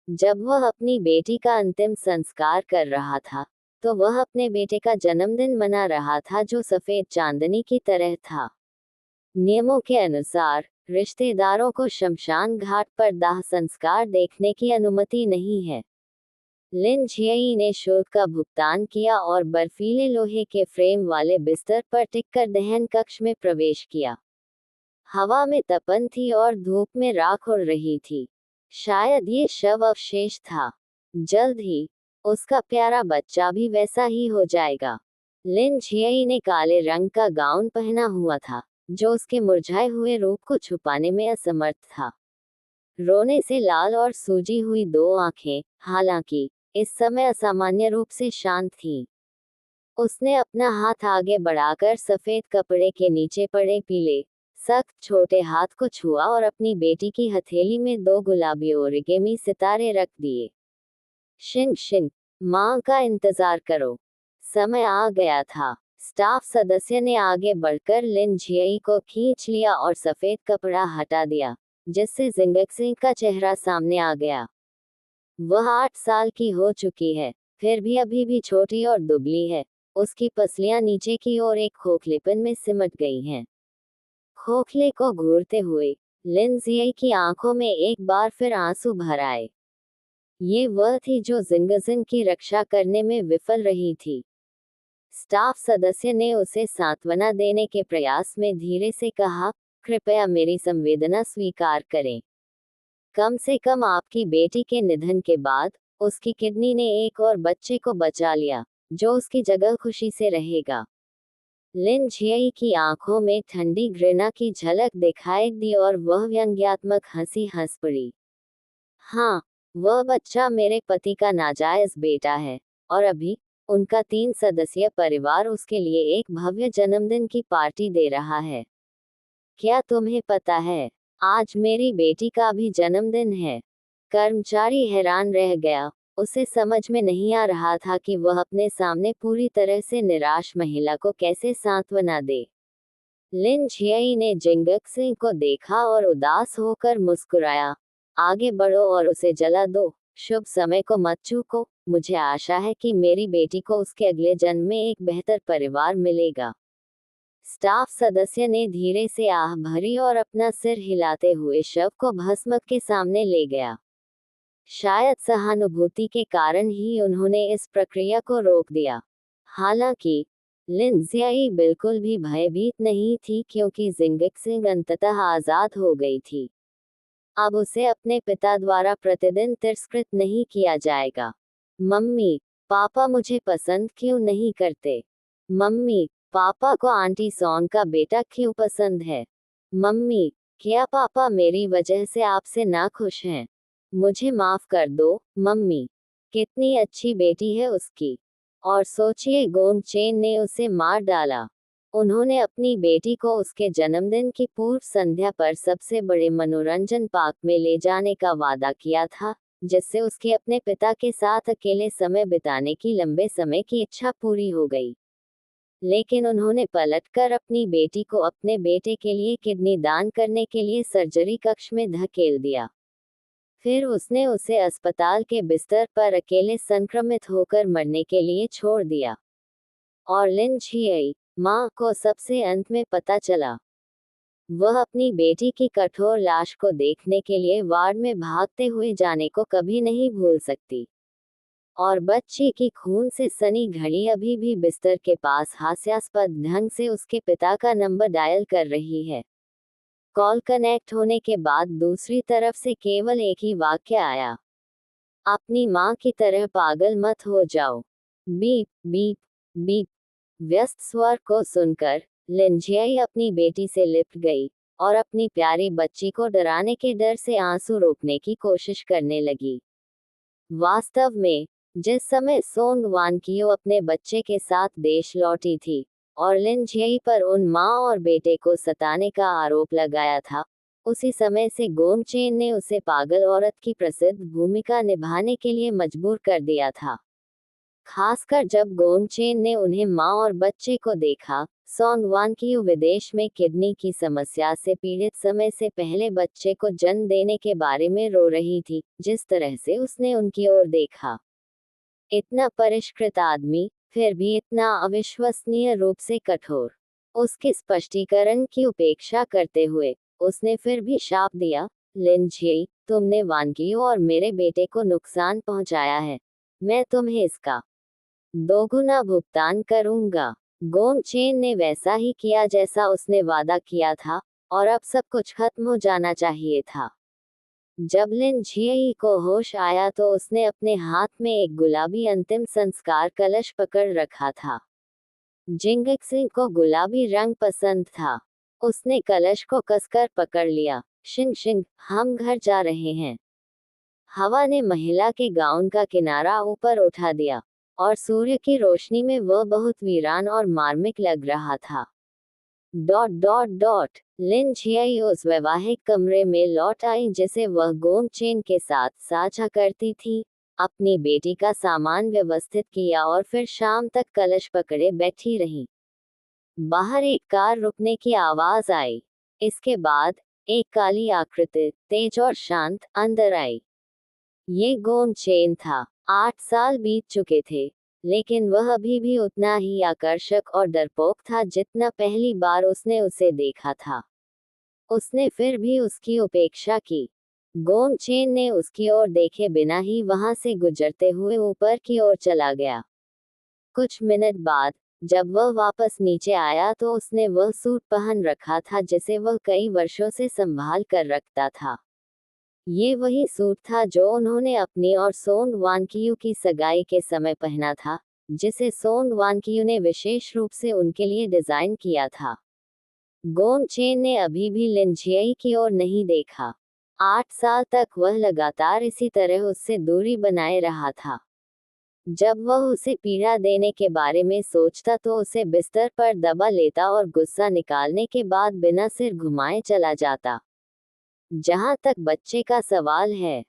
जब वह अपनी बेटी का अंतिम संस्कार कर रहा था, तो वह अपने बेटे का जन्मदिन मना रहा था जो सफेद चांदनी की तरह था। नियमों के अनुसार, रिश्तेदारों को शमशान घाट पर दाह संस्कार देखने की अनुमति नहीं है। लिन झियई ने शुल्क का भुगतान किया और बर्फीले लोहे के फ्रेम वाले बिस्तर पर टिककर दहन कक्ष में प्रवेश किया। हवा में तपन थी और धूप में राख उड़ रही थी। शायद ये शव अवशेष था। जल्द ही उसका प्यारा बच्चा भी वैसा ही हो जाएगा। लिन झियई ने काले रंग का गाउन पहना हुआ था, जो उसके मुरझाए हुए रूप को छुपाने में असमर्थ था। रोने से लाल और सूजी हुई दो आंखें, हालांकि इस समय असामान्य रूप से शांत थीं। उसने अपना हाथ आगे बढ़ाकर सफेद कपड़े के नीचे पड़े पीले, सख्त छोटे हाथ को छुआ और अपनी बेटी की हथेली में दो गुलाबी ओरिगेमी सितारे रख दिए। शिन शिन, माँ का इंतजार करो। समय आ गया था। स्टाफ सदस्य ने आगे बढ़कर लिन झियई को खींच लिया और सफेद कपड़ा हटा दिया, जिससे जिंगक्सिंग का चेहरा सामने आ गया। वह 8 साल की हो चुकी है, फिर भी अभी भी छोटी और दुबली है। उसकी पसलियां नीचे की ओर एक खोखलेपन में सिमट गई हैं। खोखले को घूरते हुए लिन झियई की आंखों में एक बार फिर आंसू भर आए। ये वह थी जो जिंगजिंग की रक्षा करने में विफल रही थी। स्टाफ सदस्य ने उसे सांत्वना देने के प्रयास में धीरे से कहा, कृपया मेरी संवेदना स्वीकार करें। कम से कम आपकी बेटी के निधन के बाद उसकी किडनी ने एक और बच्चे को बचा लिया, जो उसकी जगह खुशी से रहेगा। लिन झियई की आंखों में ठंडी घृणा की झलक दिखाई दी और वह व्यंग्यात्मक हंसी हंस पड़ी। हाँ, वह बच्चा मेरे पति का नाजायज बेटा है, और अभी उनका 3 सदस्यीय परिवार उसके लिए एक भव्य जन्मदिन की पार्टी दे रहा है। क्या तुम्हें पता है, आज मेरी बेटी का भी जन्मदिन है? कर्मचारी हैरान रह गया। उसे समझ में नहीं आ रहा था कि वह अपने सामने पूरी तरह से निराश महिला को कैसे सांत्वना दे। लिन झियई ने जिंगक्सिंग को देखा और उदास होकर मुस्कुराया। आगे बढ़ो और उसे जला दो। शुभ समय को मत चूको। मुझे आशा है कि मेरी बेटी को उसके अगले जन्म में एक बेहतर परिवार मिलेगा। स्टाफ सदस्य ने धीरे से आह भरी और अपना सिर हिलाते हुए शव को भस्म के सामने ले गया। शायद सहानुभूति के कारण ही उन्होंने इस प्रक्रिया को रोक दिया। हालांकि लिन झियई बिल्कुल भी भयभीत नहीं थी, क्योंकि जिंगक्सिंग अंततः आजाद हो गई थी। अब उसे अपने पिता द्वारा प्रतिदिन तिरस्कृत नहीं किया जाएगा। मम्मी, पापा मुझे पसंद क्यों नहीं करते? मम्मी, पापा को आंटी सॉन का बेटा क्यों पसंद है? मम्मी, क्या पापा मेरी वजह से आपसे नाखुश हैं? मुझे माफ कर दो, मम्मी। कितनी अच्छी बेटी है उसकी। और सोचिए, गोंगचेन ने उसे मार डाला। उन्होंने अपनी बेटी को उसके जन्मदिन की पूर्व संध्या पर सबसे बड़े मनोरंजन पार्क में ले जाने का वादा किया था, जिससे उसके अपने पिता के साथ अकेले समय बिताने की लंबे समय की इच्छा पूरी हो गई। लेकिन उन्होंने पलटकर अपनी बेटी को अपने बेटे के लिए किडनी दान करने के लिए सर्जरी कक्ष में धकेल दिया। फिर उसने उसे अस्पताल के बिस्तर पर अकेले संक्रमित होकर मरने के लिए छोड़ दिया। और लिन झियई माँ को सबसे अंत में पता चला। वह अपनी बेटी की कठोर लाश को देखने के लिए वार्ड में भागते हुए जाने को कभी नहीं भूल सकती। और बच्ची की खून से सनी घड़ी अभी भी बिस्तर के पास हास्यास्पद ढंग से उसके पिता का नंबर डायल कर रही है। कॉल कनेक्ट होने के बाद दूसरी तरफ से केवल एक ही वाक्य आया, अपनी माँ की तरह पागल मत हो जाओ। Beep beep beep. व्यस्त स्वर को सुनकर लिन झियई अपनी बेटी से लिपट गई और अपनी प्यारी बच्ची को डराने के डर से आंसू रोकने की कोशिश करने लगी। वास्तव में, जिस समय सोंग वानकियो अपने बच्चे के साथ देश लौटी थी और लिन झियई पर उन माँ और बेटे को सताने का आरोप लगाया था, उसी समय से गोंगचेन ने उसे पागल औरत की प्रसिद्ध भूमिका निभाने के लिए मजबूर कर दिया था। खासकर जब गोंगचेन ने उन्हें माँ और बच्चे को देखा। सोंग वानकियू विदेश में किडनी की समस्या से पीड़ित समय से पहले बच्चे को जन्म देने के बारे में रो रही थी। जिस तरह से उसने उनकी ओर देखा, इतना परिष्कृत आदमी, फिर भी इतना अविश्वसनीय रूप से कठोर। उसके स्पष्टीकरण की उपेक्षा करते हुए उसने फिर भी शाप दिया, लिन झी, तुमने वानकियू और मेरे बेटे को नुकसान पहुंचाया है। मैं तुम्हें इसका दोगुना भुगतान करूंगा। गोंगचेन ने वैसा ही किया जैसा उसने वादा किया था, और अब सब कुछ खत्म हो जाना चाहिए था। जब लिन झी को होश आया तो उसने अपने हाथ में एक गुलाबी अंतिम संस्कार कलश पकड़ रखा था। जिंगक्सिंग को गुलाबी रंग पसंद था। उसने कलश को कसकर पकड़ लिया। शिंग शिंग, हम घर जा रहे हैं। हवा ने महिला के गाउन का किनारा ऊपर उठा दिया, और सूर्य की रोशनी में वह बहुत वीरान और मार्मिक लग रहा था। डॉट डॉट डॉट लिन झियाई उस वैवाहिक कमरे में लौट आई जिसे वह गोंगचेन के साथ साझा करती थी। अपनी बेटी का सामान व्यवस्थित किया और फिर शाम तक कलश पकड़े बैठी रही। बाहर एक कार रुकने की आवाज आई। इसके बाद एक काली आकृति, तेज और शांत, अंदर आई। ये गोंगचेन था। 8 साल बीत चुके थे, लेकिन वह अभी भी उतना ही आकर्षक और डरपोक था जितना पहली बार उसने उसे देखा था। उसने फिर भी उसकी उपेक्षा की। गोंगचेन ने उसकी ओर देखे बिना ही वहां से गुजरते हुए ऊपर की ओर चला गया। कुछ मिनट बाद जब वह वापस नीचे आया तो उसने वह सूट पहन रखा था जिसे वह कई वर्षों से संभाल कर रखता था। ये वही सूट था जो उन्होंने अपनी और सोंग वानकियू की सगाई के समय पहना था, जिसे सोंग वानकियू ने विशेष रूप से उनके लिए डिजाइन किया था। गोंगचेन ने अभी भी लिन झियाई की ओर नहीं देखा। 8 साल तक वह लगातार इसी तरह उससे दूरी बनाए रहा था। जब वह उसे पीड़ा देने के बारे में सोचता तो उसे बिस्तर पर दबा लेता और गुस्सा निकालने के बाद बिना सिर घुमाए चला जाता। जहां तक बच्चे का सवाल है,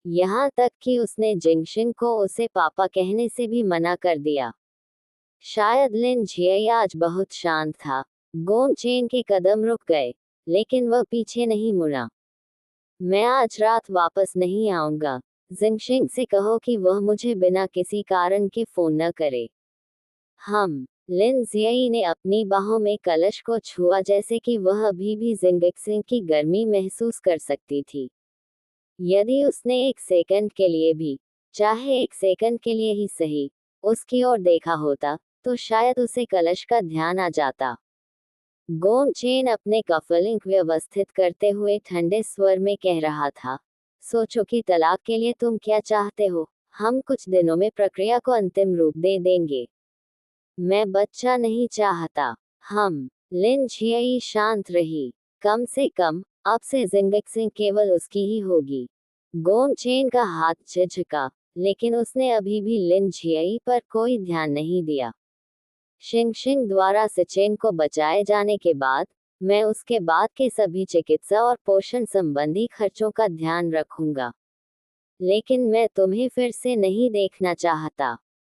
यहाँ तक कि उसने जिंगशिंग को उसे पापा कहने से भी मना कर दिया। शायद लिन झियाई आज बहुत शांत था। गोंगचेन के कदम रुक गए, लेकिन वह पीछे नहीं मुड़ा। मैं आज रात वापस नहीं आऊंगा। जिंगशिंग से कहो कि वह मुझे बिना किसी कारण के फोन न करे। हम लिन जियाई ने अपनी बाहों में कलश को छुआ जैसे कि वह अभी भी जिंगक्सिंग की गर्मी महसूस कर सकती थी। यदि उसने एक सेकंड के लिए भी, चाहे एक सेकंड के लिए ही सही, उसकी ओर देखा होता, तो शायद उसे कलश का ध्यान आ जाता। गोंगचेन अपने कफलिंग व्यवस्थित करते हुए ठंडे स्वर में कह रहा था, सोचो कि तलाक के लिए तुम क्या चाहते हो। हम कुछ दिनों में प्रक्रिया को अंतिम रूप दे देंगे। मैं बच्चा नहीं चाहता। हम लिन झियाई शांत रही। कम से कम अब से जिंगक्सिंग केवल उसकी ही होगी। गोंगचेन का हाथ झिझका, लेकिन उसने अभी भी लिन झियाई पर कोई ध्यान नहीं दिया। शिंगशिंग द्वारा सचेन को बचाए जाने के बाद मैं उसके बाद के सभी चिकित्सा और पोषण संबंधी खर्चों का ध्यान रखूंगा। लेकिन मैं तुम्हें फिर से नहीं देखना चाहता।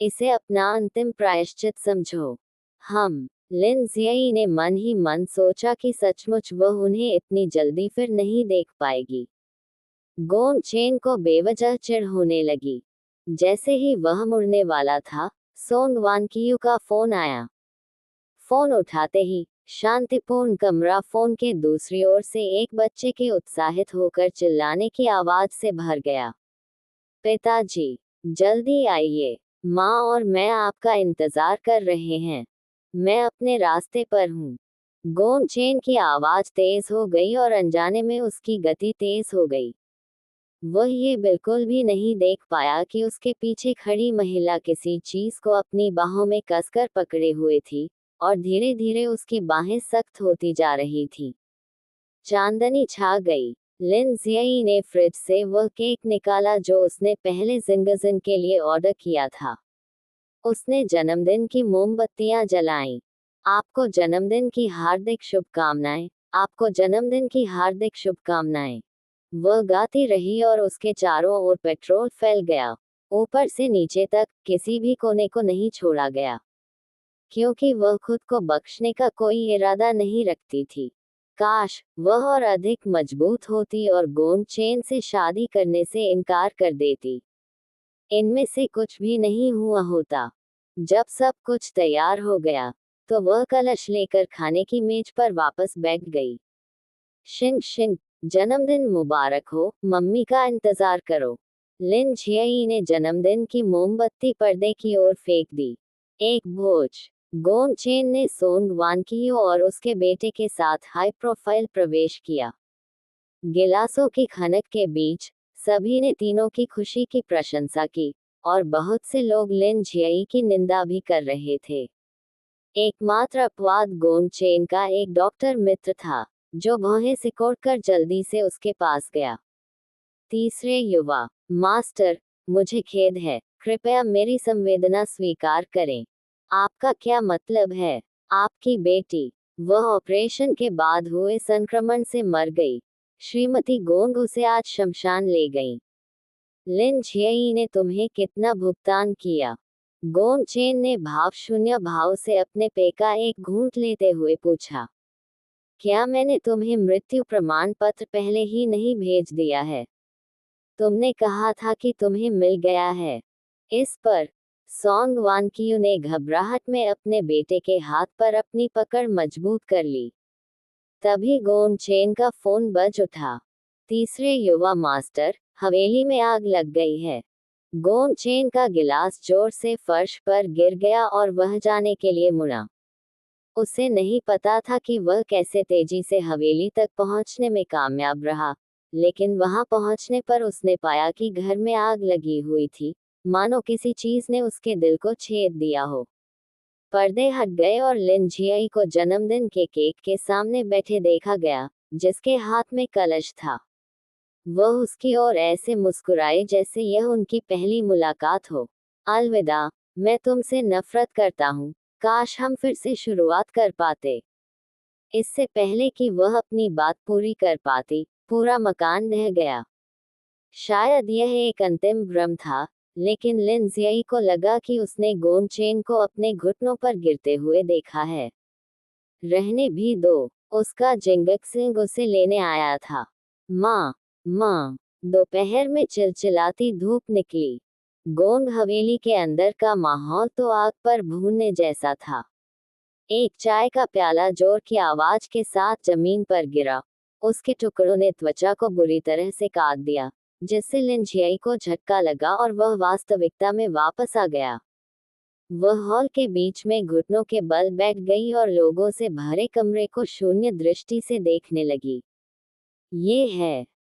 इसे अपना अंतिम प्रायश्चित समझो। हम लिन जियाई ने मन ही मन सोचा कि सचमुच वह उन्हें इतनी जल्दी फिर नहीं देख पाएगी। गोंगचेन को बेवजह चिढ़ होने लगी। जैसे ही वह मुड़ने वाला था, सोंग वानकियू का फोन आया। फोन उठाते ही शांतिपूर्ण कमरा फोन के दूसरी ओर से एक बच्चे के उत्साहित होकर चिल्लाने की आवाज से भर गया। पिताजी, जल्दी आइए, माँ और मैं आपका इंतजार कर रहे हैं। मैं अपने रास्ते पर हूँ। गोंगचेन की आवाज तेज हो गई और अनजाने में उसकी गति तेज हो गई। वह ये बिल्कुल भी नहीं देख पाया कि उसके पीछे खड़ी महिला किसी चीज को अपनी बाहों में कसकर पकड़े हुए थी, और धीरे धीरे उसकी बाहें सख्त होती जा रही थी। चांदनी छा गई। लिन जियाई ने फ्रिज से वह केक निकाला जो उसने पहले जिंगजिन के लिए ऑर्डर किया था। उसने जन्मदिन की मोमबत्तियां जलाईं। आपको जन्मदिन की हार्दिक शुभकामनाएं, आपको जन्मदिन की हार्दिक शुभकामनाएं। वह गाती रही और उसके चारों ओर पेट्रोल फैल गया। ऊपर से नीचे तक किसी भी कोने को नहीं छोड़ा गया, क्योंकि वह खुद को बख्शने का कोई इरादा नहीं रखती थी। काश वह और अधिक मजबूत होती और गोंद चेन से शादी करने से इनकार कर देती। इनमें से कुछ भी नहीं हुआ होता। जब सब कुछ तैयार हो गया, तो वह कलश लेकर खाने की मेज पर वापस बैठ गई। शिंग शिंग, जन्मदिन मुबारक हो, मम्मी का इंतजार करो। लिन झियाई ने जन्मदिन की मोमबत्ती पर्दे की ओर फेंक दी। एक भोज। गोंग चेन ने सोंग वानकियो और उसके बेटे के साथ हाई प्रोफाइल प्रवेश किया। गिलासों की खनक के बीच सभी ने तीनों की खुशी की प्रशंसा की, और बहुत से लोग लिन झियाई की निंदा भी कर रहे थे। एकमात्र अपवाद गोंग चेन का एक डॉक्टर मित्र था, जो भौहें सिकोड़कर जल्दी से उसके पास गया। तीसरे युवा। मास्टर, मुझे खेद है, कृपया मेरी संवेदना स्वीकार करें। आपका क्या मतलब है? आपकी बेटी, वह ऑपरेशन के बाद हुए संक्रमण से मर गई। श्रीमती गोंग उसे आज शमशान ले गई। लिन झियाई ने तुम्हें कितना भुगतान किया? गोंग चेन ने भावशून्य भाव से अपने पे का एक घूंट लेते हुए पूछा। क्या मैंने तुम्हें मृत्यु प्रमाण पत्र पहले ही नहीं भेज दिया है? तुमने कहा था कि तुम्हें मिल गया है। इस पर सोंग वानकियू ने घबराहट में अपने बेटे के हाथ पर अपनी पकड़ मजबूत कर ली। तभी गोंग चेन का फोन बज उठा। तीसरे युवा मास्टर, हवेली में आग लग गई है। गोंग चेन का गिलास जोर से फर्श पर गिर गया और वह जाने के लिए मुड़ा। उसे नहीं पता था कि वह कैसे तेजी से हवेली तक पहुंचने में कामयाब रहा, लेकिन वहां पहुंचने पर उसने पाया कि घर में आग लगी हुई थी, मानो किसी चीज ने उसके दिल को छेद दिया हो। पर्दे हट गए और लिन झियाई को जन्मदिन के केक के सामने बैठे देखा गया, जिसके हाथ में कलश था। वह उसकी ओर ऐसे मुस्कुराए जैसे यह उनकी पहली मुलाकात हो। अलविदा, मैं तुमसे नफरत करता हूँ। काश हम फिर से शुरुआत कर पाते। इससे पहले कि वह अपनी बात पूरी कर पाती, पूरा मकान ढह गया। शायद यह एक अंतिम भ्रम था, लेकिन लिन ज़ियाई को लगा कि उसने गोंग चेन को अपने घुटनों पर गिरते हुए देखा है। रहने भी दो, उसका जिंगक्सिंग उसे लेने आया था। माँ, माँ। दोपहर में चिलचिलाती धूप निकली। गोंग हवेली के अंदर का माहौल तो आग पर भूनने जैसा था। एक चाय का प्याला जोर की आवाज के साथ जमीन पर गिरा। उसके टुकड़ों ने त्वचा को बुरी तरह से काट दिया, जिससे लिन झियाई को झटका लगा और वह वास्तविकता में वापस आ गया। वह हॉल के बीच में घुटनों के बल बैठ गई और लोगों से भरे कमरे को शून्य दृष्टि से देखने लगी। ये है